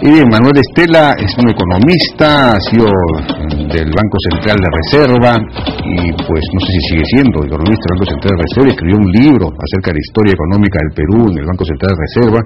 Y bien, Manuel Estela es un economista, ha sido del Banco Central de Reserva y pues no sé si sigue siendo economista del Banco Central de Reserva. Escribió un libro acerca de la historia económica del Perú en el Banco Central de Reserva,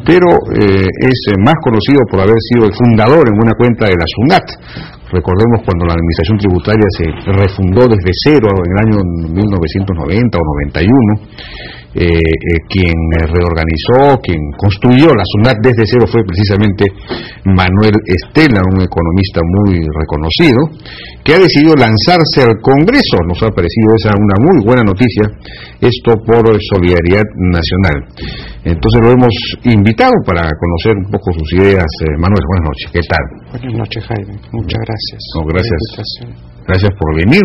pero es más conocido por haber sido el fundador en buena cuenta de la SUNAT. Recordemos cuando la administración tributaria se refundó desde cero en el año 1990 o 91. Quien reorganizó, quien construyó la SUNAT desde cero fue precisamente Manuel Estela, un economista muy reconocido, que ha decidido lanzarse al Congreso. Nos ha parecido esa una muy buena noticia, esto por Solidaridad Nacional. Entonces lo hemos invitado para conocer un poco sus ideas. Manuel, buenas noches, ¿qué tal? Buenas noches, Jaime, muchas gracias. No, gracias por venir.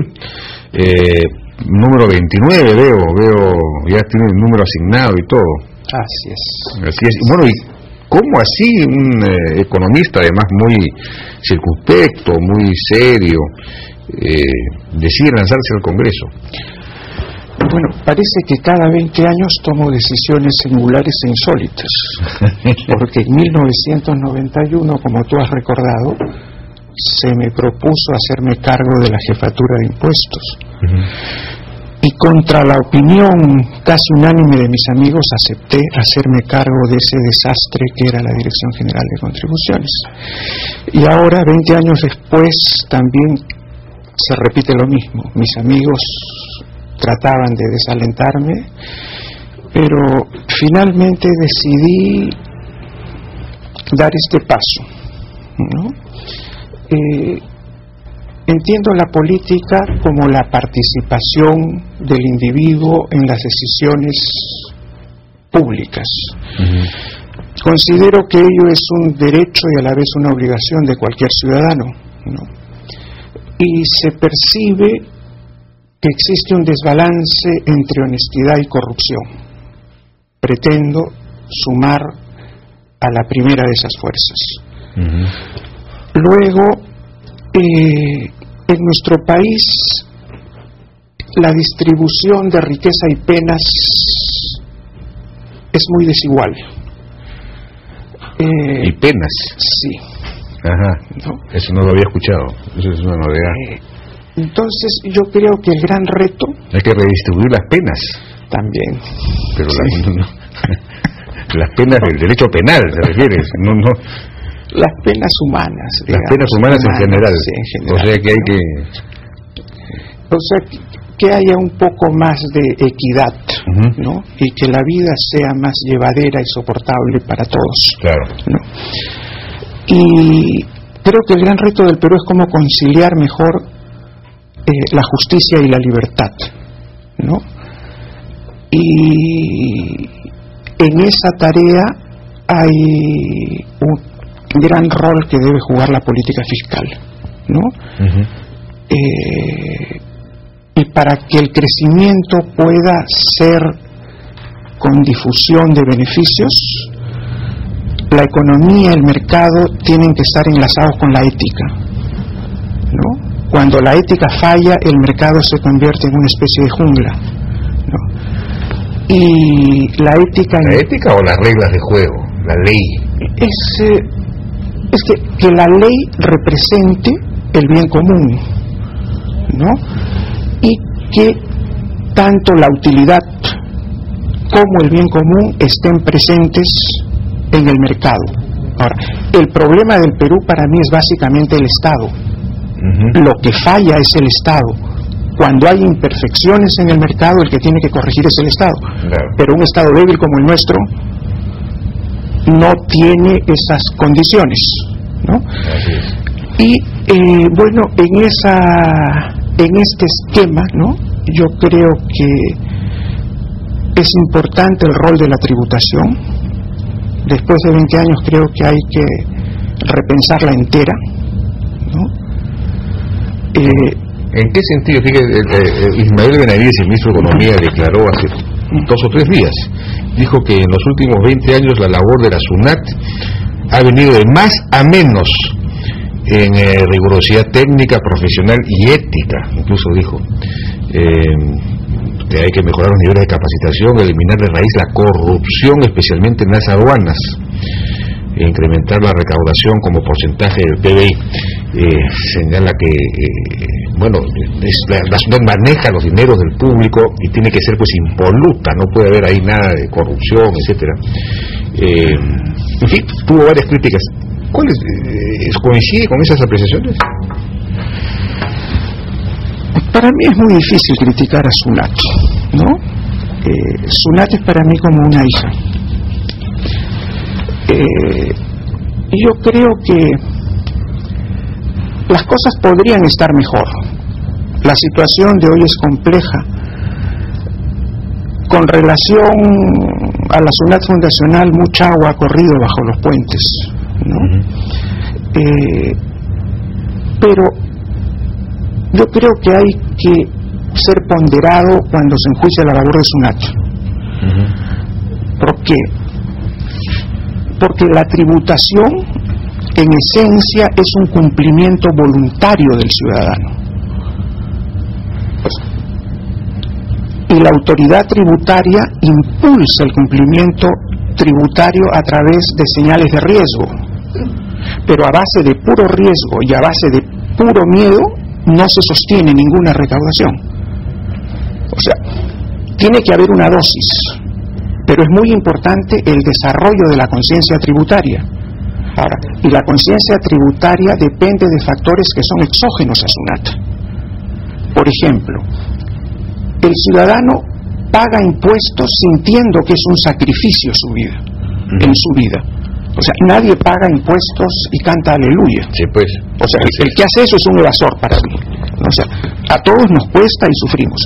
Número 29 veo, ya tiene el número asignado y todo. Así es. Bueno, ¿y cómo así un economista, además muy circunspecto, muy serio, decide lanzarse al Congreso? Bueno, parece que cada 20 años tomo decisiones singulares e insólitas, porque en 1991, como tú has recordado, se me propuso hacerme cargo de la jefatura de impuestos. Y contra la opinión casi unánime de mis amigos acepté hacerme cargo de ese desastre que era la Dirección General de Contribuciones. Y ahora, 20 años después, también se repite lo mismo. Mis amigos trataban de desalentarme, pero finalmente decidí dar este paso, ¿no? Entiendo la política como la participación del individuo en las decisiones públicas. Considero que ello es un derecho y a la vez una obligación de cualquier ciudadano, ¿no? Y se percibe que existe un desbalance entre honestidad y corrupción. Pretendo sumar a la primera de esas fuerzas. Luego, en nuestro país, la distribución de riqueza y penas es muy desigual. ¿Y penas? Sí. Ajá, ¿no? Eso no lo había escuchado, eso es una novedad. Entonces, yo creo que el gran reto... Hay que redistribuir las penas. También. Pero sí. Las penas del derecho penal, ¿te refieres? No. Las penas humanas. Las penas humanas en general. Sí, en general. O sea que hay que... O sea, que haya un poco más de equidad, ¿no? Y que la vida sea más llevadera y soportable para todos. Claro. ¿No? Y creo que el gran reto del Perú es cómo conciliar mejor la justicia y la libertad, ¿no? Y en esa tarea hay un gran rol que debe jugar la política fiscal, ¿no? Y para que el crecimiento pueda ser con difusión de beneficios, la economía y el mercado tienen que estar enlazados con la ética, ¿no? Cuando la ética falla, el mercado se convierte en una especie de jungla, ¿no? Y la ética... ¿La ética o las reglas de juego? La ley. Es que la ley represente el bien común, ¿no? Y que tanto la utilidad como el bien común estén presentes en el mercado. Ahora, el problema del Perú para mí es básicamente el Estado. Lo que falla es el Estado. Cuando hay imperfecciones en el mercado, el que tiene que corregir es el Estado. Claro. Pero un Estado débil como el nuestro no tiene esas condiciones, ¿no? Y bueno, en este esquema, ¿no? Yo creo que es importante el rol de la tributación. Después de 20 años creo que hay que repensarla entera, ¿no? ¿En qué sentido? Fíjate, Ismael Benavides, el ministro de Economía, declaró hace 2 o 3 días, dijo que en los últimos 20 años la labor de la SUNAT ha venido de más a menos en rigurosidad técnica, profesional y ética. Incluso dijo que hay que mejorar los niveles de capacitación, eliminar de raíz la corrupción, especialmente en las aduanas. incrementar la recaudación como porcentaje del PBI. Señala que la SUNAT maneja los dineros del público y tiene que ser pues impoluta, no puede haber ahí nada de corrupción, etcétera. En fin, tuvo varias críticas. ¿Cuáles coincide con esas apreciaciones? Para mí es muy difícil criticar a SUNAT, ¿no? SUNAT es para mí como una hija. Yo creo que las cosas podrían estar mejor. La situación de hoy es compleja. Con relación a la SUNAT fundacional, mucha agua ha corrido bajo los puentes, ¿no? Pero yo creo que hay que ser ponderado cuando se enjuicia la labor de SUNAT. ¿Por qué? Porque la tributación en esencia es un cumplimiento voluntario del ciudadano. Y la autoridad tributaria impulsa el cumplimiento tributario a través de señales de riesgo. Pero a base de puro riesgo y a base de puro miedo no se sostiene ninguna recaudación. O sea, tiene que haber una dosis, pero es muy importante el desarrollo de la conciencia tributaria. Ahora, y la conciencia tributaria depende de factores que son exógenos a SUNAT. Por ejemplo, el ciudadano paga impuestos sintiendo que es un sacrificio en su vida. O sea, nadie paga impuestos y canta aleluya. Sí, pues. O sea, el que hace eso es un evasor para mí. O sea, a todos nos cuesta y sufrimos.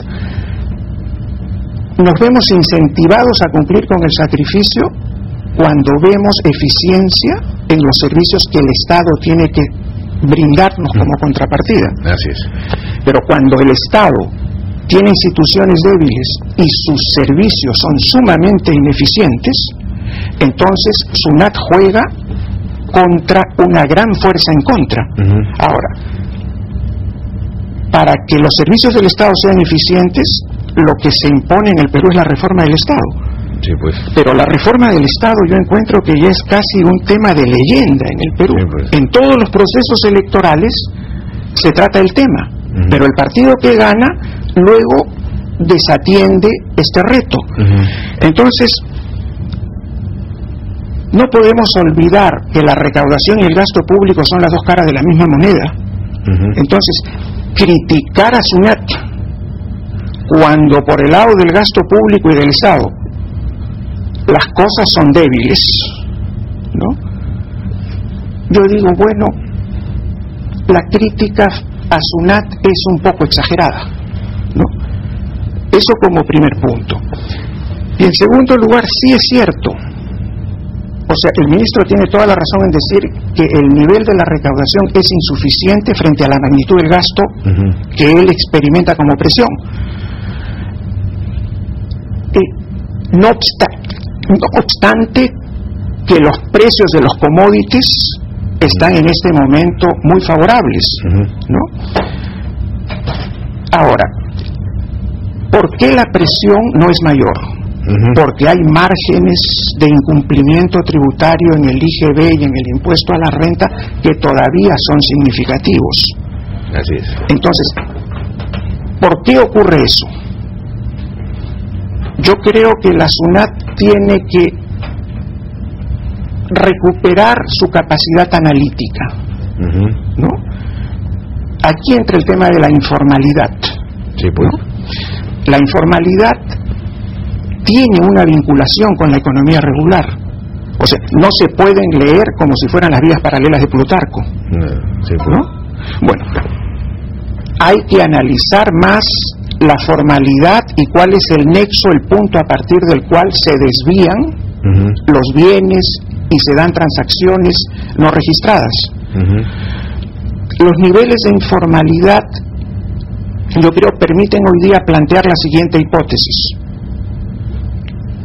Nos vemos incentivados a cumplir con el sacrificio cuando vemos eficiencia en los servicios que el Estado tiene que brindarnos como contrapartida. Así es. Pero cuando el Estado tiene instituciones débiles y sus servicios son sumamente ineficientes, entonces SUNAT juega contra una gran fuerza en contra. Ahora, para que los servicios del Estado sean eficientes, lo que se impone en el Perú es la reforma del Estado. Sí, pues. Pero la reforma del Estado yo encuentro que ya es casi un tema de leyenda en el Perú. Sí, pues. En todos los procesos electorales se trata el tema, pero el partido que gana luego desatiende este reto. Entonces, no podemos olvidar que la recaudación y el gasto público son las dos caras de la misma moneda. Entonces, criticar a SUNAT cuando por el lado del gasto público y del Estado las cosas son débiles, ¿no? Yo digo, bueno, la crítica a SUNAT es un poco exagerada, ¿no? Eso como primer punto. Y en segundo lugar, sí es cierto, o sea, el ministro tiene toda la razón en decir que el nivel de la recaudación es insuficiente frente a la magnitud del gasto que él experimenta como presión. No obstante que los precios de los commodities están en este momento muy favorables, ¿no? Ahora, ¿por qué la presión no es mayor? Porque hay márgenes de incumplimiento tributario en el IGB y en el impuesto a la renta que todavía son significativos. Así es. Entonces, ¿por qué ocurre eso? Yo creo que la SUNAT tiene que recuperar su capacidad analítica, ¿no? Aquí entra el tema de la informalidad. Sí, pues. ¿No? La informalidad tiene una vinculación con la economía regular. O sea, no se pueden leer como si fueran las vías paralelas de Plutarco. Sí, pues. ¿No? Bueno, hay que analizar más la formalidad y cuál es el nexo, el punto a partir del cual se desvían los bienes y se dan transacciones no registradas. Los niveles de informalidad, yo creo, permiten hoy día plantear la siguiente hipótesis,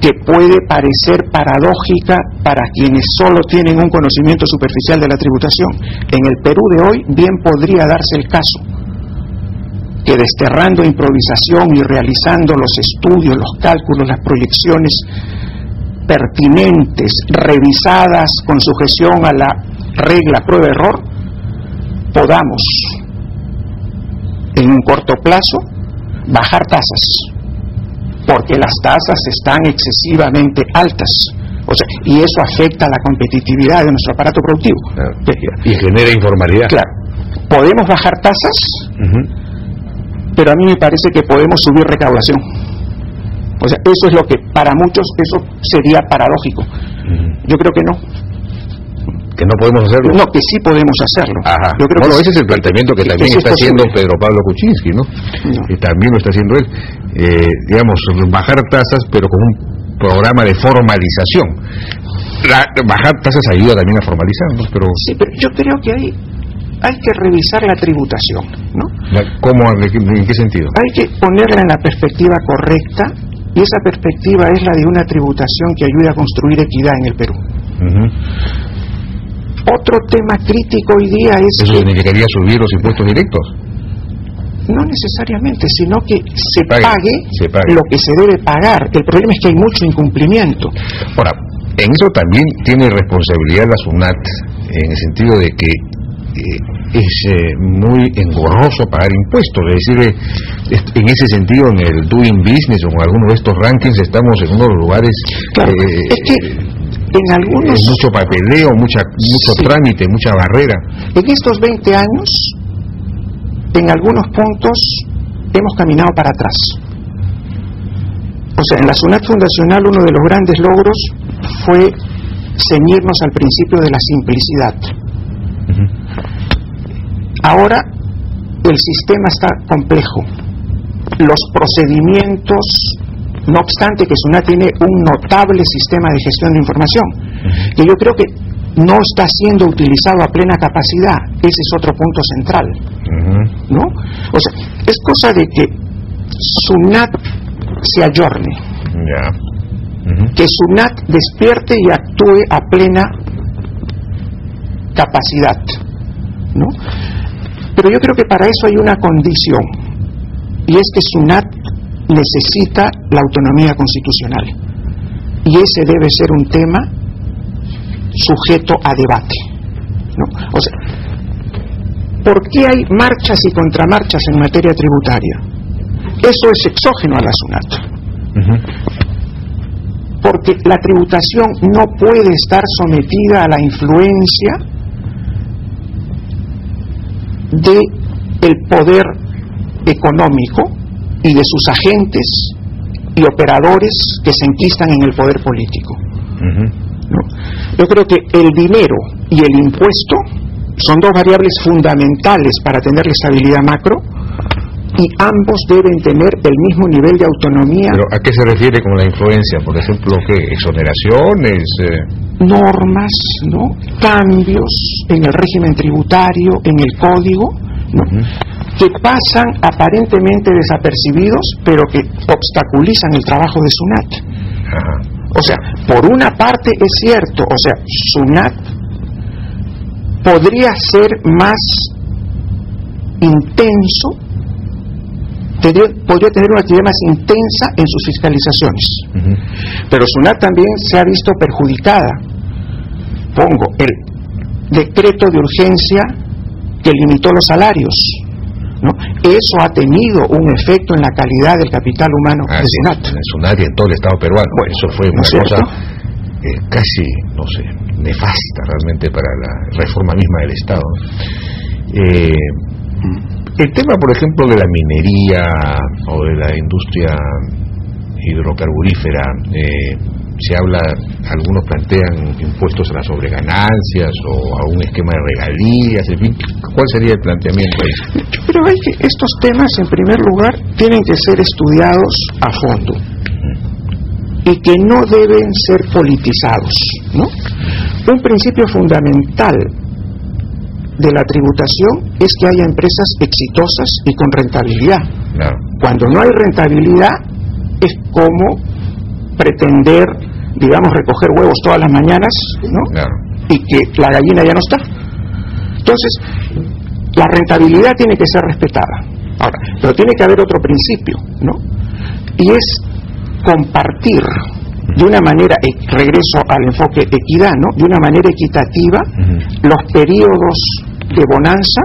que puede parecer paradójica para quienes solo tienen un conocimiento superficial de la tributación. En el Perú de hoy bien podría darse el caso que desterrando improvisación y realizando los estudios, los cálculos, las proyecciones, pertinentes, revisadas con sujeción a la regla prueba-error, podamos en un corto plazo bajar tasas, porque las tasas están excesivamente altas. O sea, y eso afecta la competitividad de nuestro aparato productivo. Claro. Y genera informalidad. Claro. Podemos bajar tasas, pero a mí me parece que podemos subir recaudación. O sea, eso es lo que para muchos eso sería paradójico. Yo creo que no. ¿Que no podemos hacerlo? No, que sí podemos hacerlo. Ajá. Yo creo bueno, que ese es el planteamiento que también está haciendo Pedro Pablo Kuczynski, ¿no? Y también lo está haciendo él. Digamos, bajar tasas, pero con un programa de formalización. Bajar tasas ayuda también a formalizarnos, pero... Sí, pero yo creo que hay que revisar la tributación, ¿no? ¿Cómo? ¿En qué sentido? Hay que ponerla en la perspectiva correcta, y esa perspectiva es la de una tributación que ayude a construir equidad en el Perú. Otro tema crítico hoy día es... ¿Eso significaría subir los impuestos directos? No necesariamente, sino que se pague pague lo que se debe pagar. El problema es que hay mucho incumplimiento. Ahora, en eso también tiene responsabilidad la SUNAT, en el sentido de que es muy engorroso pagar impuestos. Es decir, en ese sentido, en el Doing Business o en alguno de estos rankings estamos en unos lugares... Claro, es que en algunos... mucho papeleo, mucho trámite, mucha barrera. En estos 20 años... en algunos puntos hemos caminado para atrás. O sea, en la SUNAT fundacional uno de los grandes logros fue ceñirnos al principio de la simplicidad. Ahora el sistema está complejo. Los procedimientos, no obstante que SUNAT tiene un notable sistema de gestión de información, que yo creo que no está siendo utilizado a plena capacidad. Ese es otro punto central, ¿no? O sea, es cosa de que SUNAT se ayorne, que SUNAT despierte y actúe a plena capacidad, ¿no? Pero yo creo que para eso hay una condición, y es que SUNAT necesita la autonomía constitucional, y ese debe ser un tema sujeto a debate, ¿no? O sea, ¿por qué hay marchas y contramarchas en materia tributaria? Eso es exógeno a la SUNAT. Porque la tributación no puede estar sometida a la influencia del poder económico y de sus agentes y operadores que se enquistan en el poder político. ¿No? Yo creo que el dinero y el impuesto son dos variables fundamentales para tener la estabilidad macro, y ambos deben tener el mismo nivel de autonomía. ¿Pero a qué se refiere con la influencia? Por ejemplo, ¿qué? ¿Exoneraciones? Normas, ¿no? Cambios en el régimen tributario, en el código, ¿no? Que pasan aparentemente desapercibidos, pero que obstaculizan el trabajo de SUNAT. O sea, por una parte es cierto, o sea, SUNAT podría ser más intenso, podría tener una actividad más intensa en sus fiscalizaciones. Pero SUNAT también se ha visto perjudicada. Pongo el decreto de urgencia que limitó los salarios, ¿no? Eso ha tenido un efecto en la calidad del capital humano de SUNAT. En SUNAT y en todo el Estado peruano. Bueno, eso fue una cosa casi, no sé, nefasta realmente para la reforma misma del Estado. El tema, por ejemplo, de la minería o de la industria hidrocarburífera, se habla, algunos plantean impuestos a las sobreganancias o a un esquema de regalías, en fin, ¿cuál sería el planteamiento ahí? Yo creo que estos temas, en primer lugar, tienen que ser estudiados a fondo y que no deben ser politizados, ¿no? Un principio fundamental de la tributación es que haya empresas exitosas y con rentabilidad. Claro. Cuando no hay rentabilidad es como pretender, digamos, recoger huevos todas las mañanas, ¿no? Claro. Y que la gallina ya no está. Entonces, la rentabilidad tiene que ser respetada. Ahora, pero tiene que haber otro principio, ¿no? Y es compartir de una manera, regreso al enfoque equidad, ¿no? De una manera equitativa, los periodos de bonanza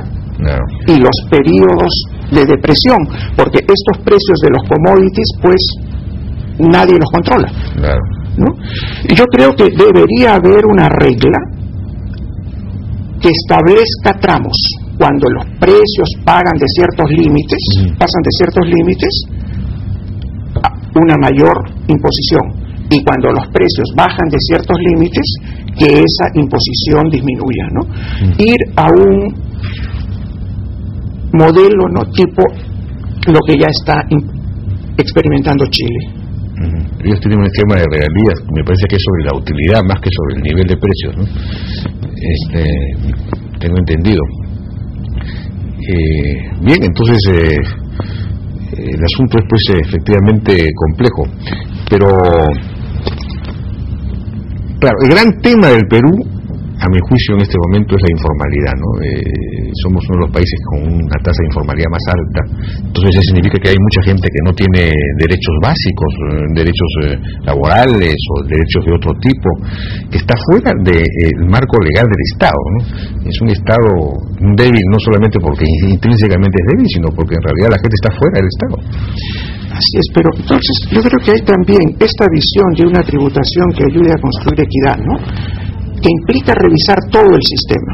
y los periodos de depresión, porque estos precios de los commodities, pues, nadie los controla, ¿no? Y yo creo que debería haber una regla que establezca tramos. Cuando los precios pasan de ciertos límites, una mayor imposición, y cuando los precios bajan de ciertos límites, que esa imposición disminuya, ¿no? Ir a un modelo, ¿no?, tipo lo que ya está experimentando Chile. Ellos tienen un esquema de regalías, me parece que es sobre la utilidad más que sobre el nivel de precios, ¿no? Tengo entendido. Bien, entonces el asunto es, pues, efectivamente complejo, pero claro, el gran tema del Perú, a mi juicio en este momento, es la informalidad, ¿no? Somos uno de los países con una tasa de informalidad más alta, entonces eso significa que hay mucha gente que no tiene derechos básicos, derechos laborales o derechos de otro tipo, que está fuera del marco legal del Estado, ¿no? Es un Estado débil no solamente porque intrínsecamente es débil, sino porque en realidad la gente está fuera del Estado. Así es, pero entonces yo creo que hay también esta visión de una tributación que ayude a construir equidad, ¿no?, que implica revisar todo el sistema.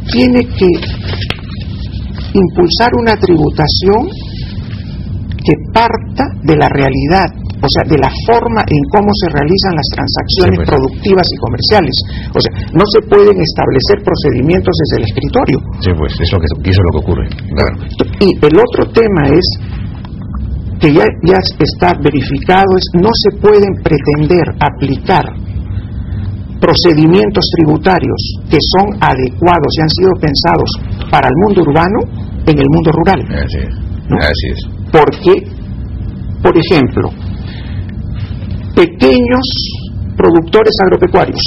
Tiene que impulsar una tributación que parta de la realidad, o sea, de la forma en cómo se realizan las transacciones productivas y comerciales. O sea, no se pueden establecer procedimientos desde el escritorio. Sí, pues eso es lo que ocurre. Claro. Y el otro tema es que ya está verificado, es no se pueden pretender aplicar procedimientos tributarios que son adecuados y han sido pensados para el mundo urbano en el mundo rural. Así es, ¿no? Así es. Porque, por ejemplo, pequeños productores agropecuarios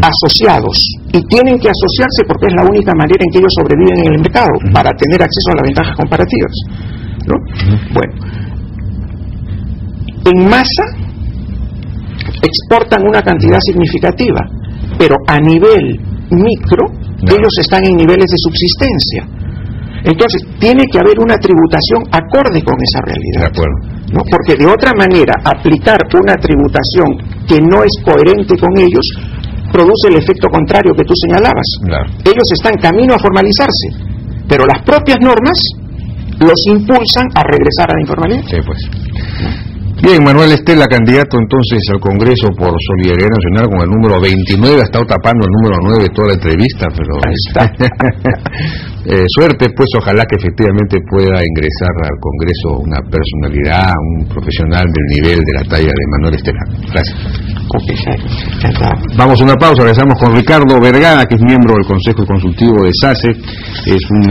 asociados, y tienen que asociarse porque es la única manera en que ellos sobreviven en el mercado, para tener acceso a las ventajas comparativas, ¿no? Bueno, en masa exportan una cantidad significativa, pero a nivel micro ellos están en niveles de subsistencia. Entonces tiene que haber una tributación acorde con esa realidad. De acuerdo. ¿No? Porque de otra manera aplicar una tributación que no es coherente con ellos produce el efecto contrario que tú señalabas. Claro. Ellos están camino a formalizarse, pero las propias normas los impulsan a regresar a la informalidad. Sí, pues. Bien, Manuel Estela, candidato entonces al Congreso por Solidaridad Nacional con el número 29, ha estado tapando el número 9 toda la entrevista, pero ahí está. Suerte, pues, ojalá que efectivamente pueda ingresar al Congreso una personalidad, un profesional del nivel de la talla de Manuel Estela. Gracias. Vamos a una pausa, regresamos con Ricardo Vergara, que es miembro del Consejo Consultivo de SACE, es un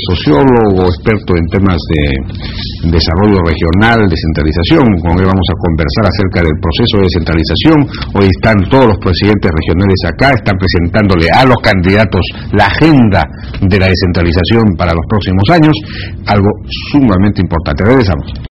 sociólogo experto en temas de desarrollo regional, descentralización. Con él vamos a conversar acerca del proceso de descentralización. Hoy están todos los presidentes regionales acá, están presentándole a los candidatos la agenda de la descentralización para los próximos años, algo sumamente importante. Regresamos.